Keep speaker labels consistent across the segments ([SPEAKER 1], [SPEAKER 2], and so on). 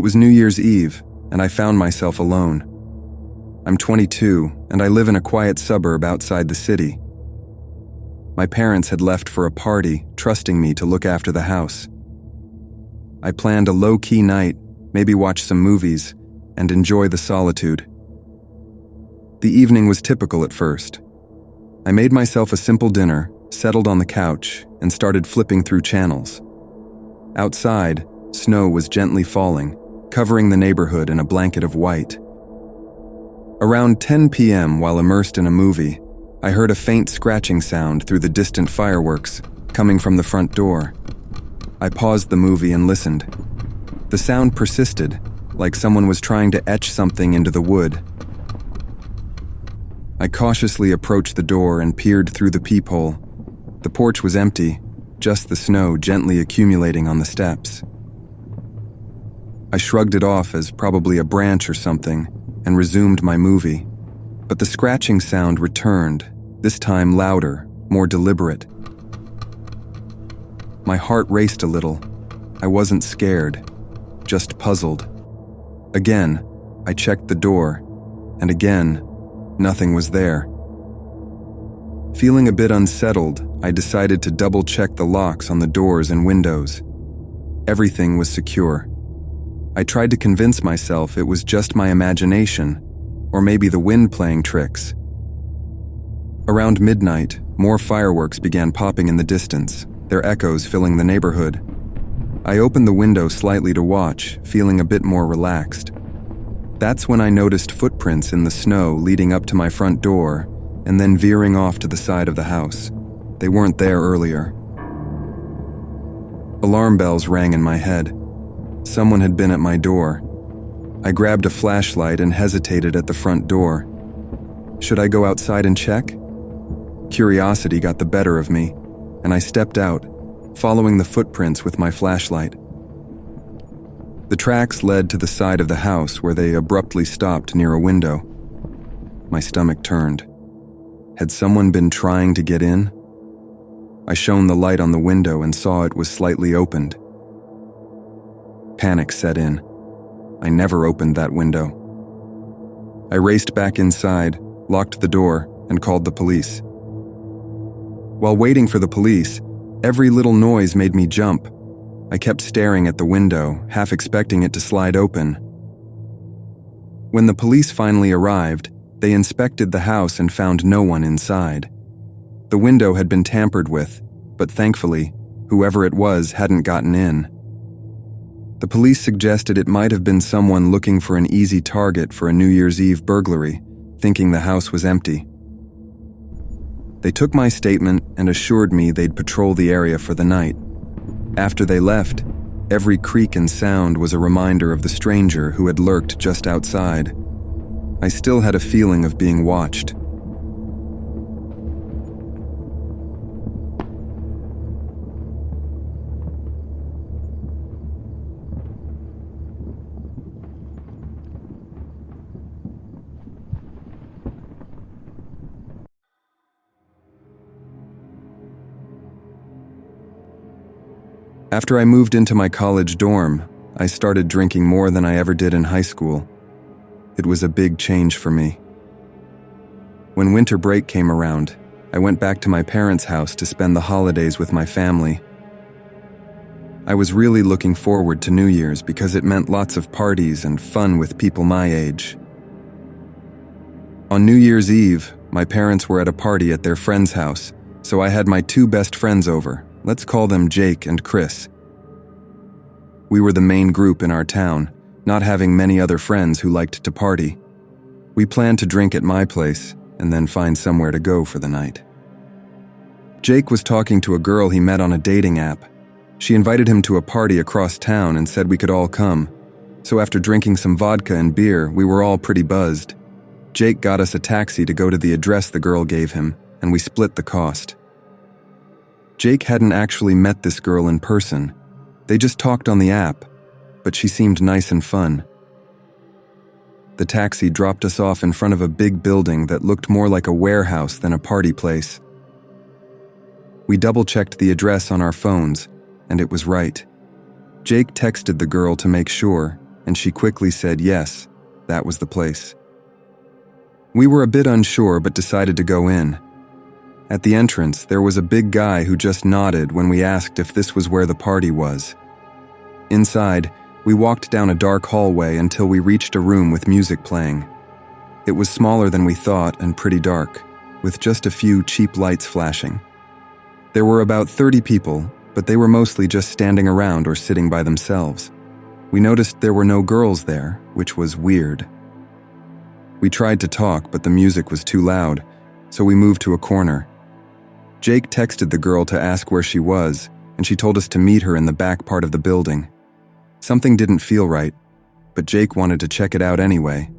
[SPEAKER 1] It was New Year's Eve, and I found myself alone. I'm 22, and I live in a quiet suburb outside the city. My parents had left for a party, trusting me to look after the house. I planned a low-key night, maybe watch some movies, and enjoy the solitude. The evening was typical at first. I made myself a simple dinner, settled on the couch, and started flipping through channels. Outside, snow was gently falling, covering the neighborhood in a blanket of white. Around 10 p.m., while immersed in a movie, I heard a faint scratching sound through the distant fireworks, coming from the front door. I paused the movie and listened. The sound persisted, like someone was trying to etch something into the wood. I cautiously approached the door and peered through the peephole. The porch was empty, just the snow gently accumulating on the steps. I shrugged it off as probably a branch or something and resumed my movie. But the scratching sound returned, this time louder, more deliberate. My heart raced a little. I wasn't scared, just puzzled. Again, I checked the door, and again, nothing was there. Feeling a bit unsettled, I decided to double-check the locks on the doors and windows. Everything was secure. I tried to convince myself it was just my imagination, or maybe the wind playing tricks. Around midnight, more fireworks began popping in the distance, their echoes filling the neighborhood. I opened the window slightly to watch, feeling a bit more relaxed. That's when I noticed footprints in the snow leading up to my front door and then veering off to the side of the house. They weren't there earlier. Alarm bells rang in my head. Someone had been at my door. I grabbed a flashlight and hesitated at the front door. Should I go outside and check? Curiosity got the better of me, and I stepped out, following the footprints with my flashlight. The tracks led to the side of the house where they abruptly stopped near a window. My stomach turned. Had someone been trying to get in? I shone the light on the window and saw it was slightly opened. Panic set in. I never opened that window. I raced back inside, locked the door, and called the police. While waiting for the police, every little noise made me jump. I kept staring at the window, half expecting it to slide open. When the police finally arrived, they inspected the house and found no one inside. The window had been tampered with, but thankfully, whoever it was hadn't gotten in. The police suggested it might have been someone looking for an easy target for a New Year's Eve burglary, thinking the house was empty. They took my statement and assured me they'd patrol the area for the night. After they left, every creak and sound was a reminder of the stranger who had lurked just outside. I still had a feeling of being watched. After I moved into my college dorm, I started drinking more than I ever did in high school. It was a big change for me. When winter break came around, I went back to my parents' house to spend the holidays with my family. I was really looking forward to New Year's because it meant lots of parties and fun with people my age. On New Year's Eve, my parents were at a party at their friend's house, so I had my two best friends over. Let's call them Jake and Chris. We were the main group in our town, not having many other friends who liked to party. We planned to drink at my place and then find somewhere to go for the night. Jake was talking to a girl he met on a dating app. She invited him to a party across town and said we could all come. So after drinking some vodka and beer, we were all pretty buzzed. Jake got us a taxi to go to the address the girl gave him, and we split the cost. Jake hadn't actually met this girl in person. They just talked on the app, but she seemed nice and fun. The taxi dropped us off in front of a big building that looked more like a warehouse than a party place. We double-checked the address on our phones, and it was right. Jake texted the girl to make sure, and she quickly said yes, that was the place. We were a bit unsure but decided to go in. At the entrance, there was a big guy who just nodded when we asked if this was where the party was. Inside, we walked down a dark hallway until we reached a room with music playing. It was smaller than we thought and pretty dark, with just a few cheap lights flashing. There were about 30 people, but they were mostly just standing around or sitting by themselves. We noticed there were no girls there, which was weird. We tried to talk, but the music was too loud, so we moved to a corner. Jake texted the girl to ask where she was, and she told us to meet her in the back part of the building. Something didn't feel right, but Jake wanted to check it out anyway.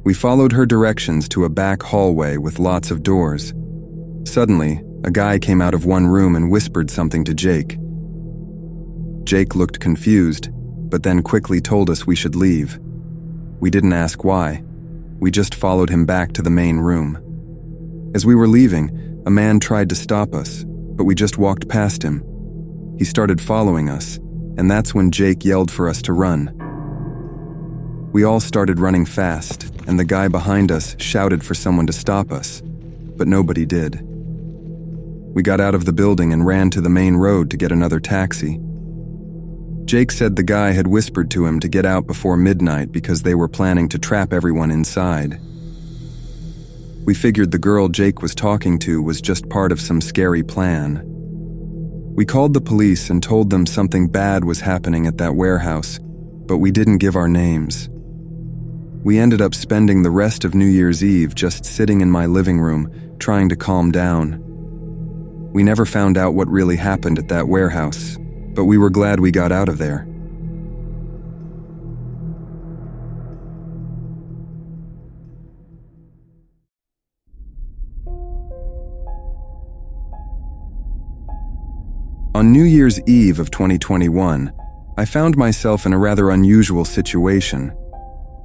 [SPEAKER 1] We followed her directions to a back hallway with lots of doors. Suddenly, a guy came out of one room and whispered something to Jake. Jake looked confused, but then quickly told us we should leave. We didn't ask why. We just followed him back to the main room. As we were leaving, a man tried to stop us, but we just walked past him. He started following us, and that's when Jake yelled for us to run. We all started running fast, and the guy behind us shouted for someone to stop us, but nobody did. We got out of the building and ran to the main road to get another taxi. Jake said the guy had whispered to him to get out before midnight because they were planning to trap everyone inside. We figured the girl Jake was talking to was just part of some scary plan. We called the police and told them something bad was happening at that warehouse, but we didn't give our names. We ended up spending the rest of New Year's Eve just sitting in my living room, trying to calm down. We never found out what really happened at that warehouse, but we were glad we got out of there. On New Year's Eve of 2021, I found myself in a rather unusual situation.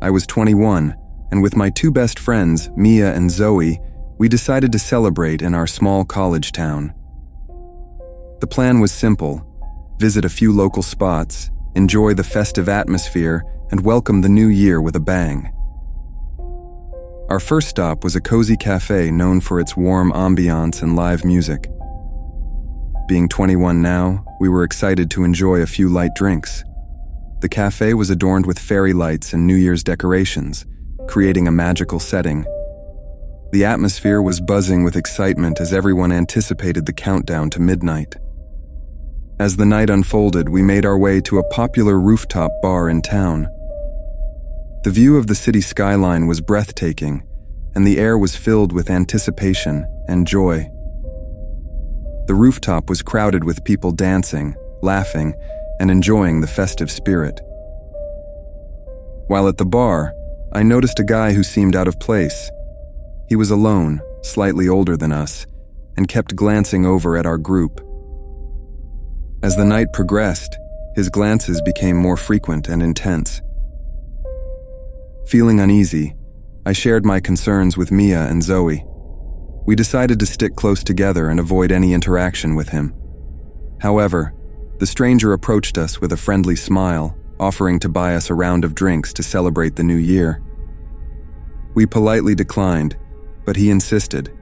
[SPEAKER 1] I was 21, and with my two best friends, Mia and Zoe, we decided to celebrate in our small college town. The plan was simple: visit a few local spots, enjoy the festive atmosphere, and welcome the new year with a bang. Our first stop was a cozy cafe known for its warm ambiance and live music. Being 21 now, we were excited to enjoy a few light drinks. The cafe was adorned with fairy lights and New Year's decorations, creating a magical setting. The atmosphere was buzzing with excitement as everyone anticipated the countdown to midnight. As the night unfolded, we made our way to a popular rooftop bar in town. The view of the city skyline was breathtaking, and the air was filled with anticipation and joy. The rooftop was crowded with people dancing, laughing, and enjoying the festive spirit. While at the bar, I noticed a guy who seemed out of place. He was alone, slightly older than us, and kept glancing over at our group. As the night progressed, his glances became more frequent and intense. Feeling uneasy, I shared my concerns with Mia and Zoe. We decided to stick close together and avoid any interaction with him. However, the stranger approached us with a friendly smile, offering to buy us a round of drinks to celebrate the new year. We politely declined, but he insisted,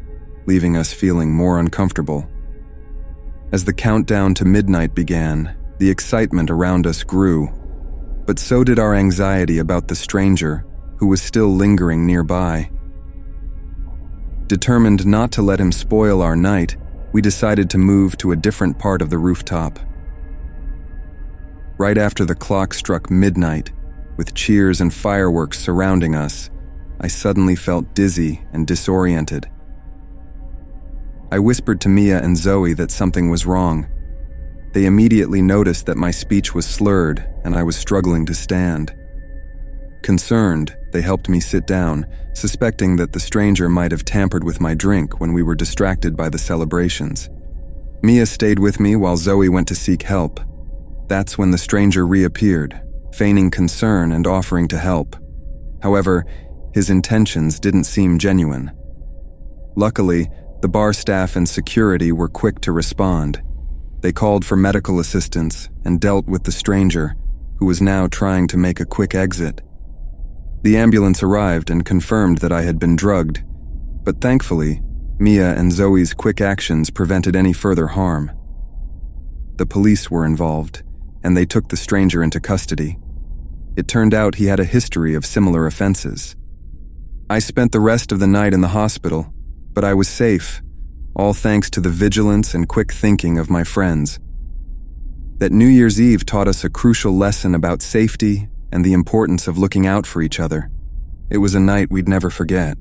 [SPEAKER 1] leaving us feeling more uncomfortable. As the countdown to midnight began, the excitement around us grew, but so did our anxiety about the stranger, who was still lingering nearby. Determined not to let him spoil our night, we decided to move to a different part of the rooftop. Right after the clock struck midnight, with cheers and fireworks surrounding us, I suddenly felt dizzy and disoriented. I whispered to Mia and Zoe that something was wrong. They immediately noticed that my speech was slurred and I was struggling to stand. Concerned, they helped me sit down, suspecting that the stranger might have tampered with my drink when we were distracted by the celebrations. Mia stayed with me while Zoe went to seek help. That's when the stranger reappeared, feigning concern and offering to help. However, his intentions didn't seem genuine. Luckily, the bar staff and security were quick to respond. They called for medical assistance and dealt with the stranger, who was now trying to make a quick exit. The ambulance arrived and confirmed that I had been drugged, but thankfully, Mia and Zoe's quick actions prevented any further harm. The police were involved, and they took the stranger into custody. It turned out he had a history of similar offenses. I spent the rest of the night in the hospital, but I was safe, all thanks to the vigilance and quick thinking of my friends. That New Year's Eve taught us a crucial lesson about safety and the importance of looking out for each other. It was a night we'd never forget.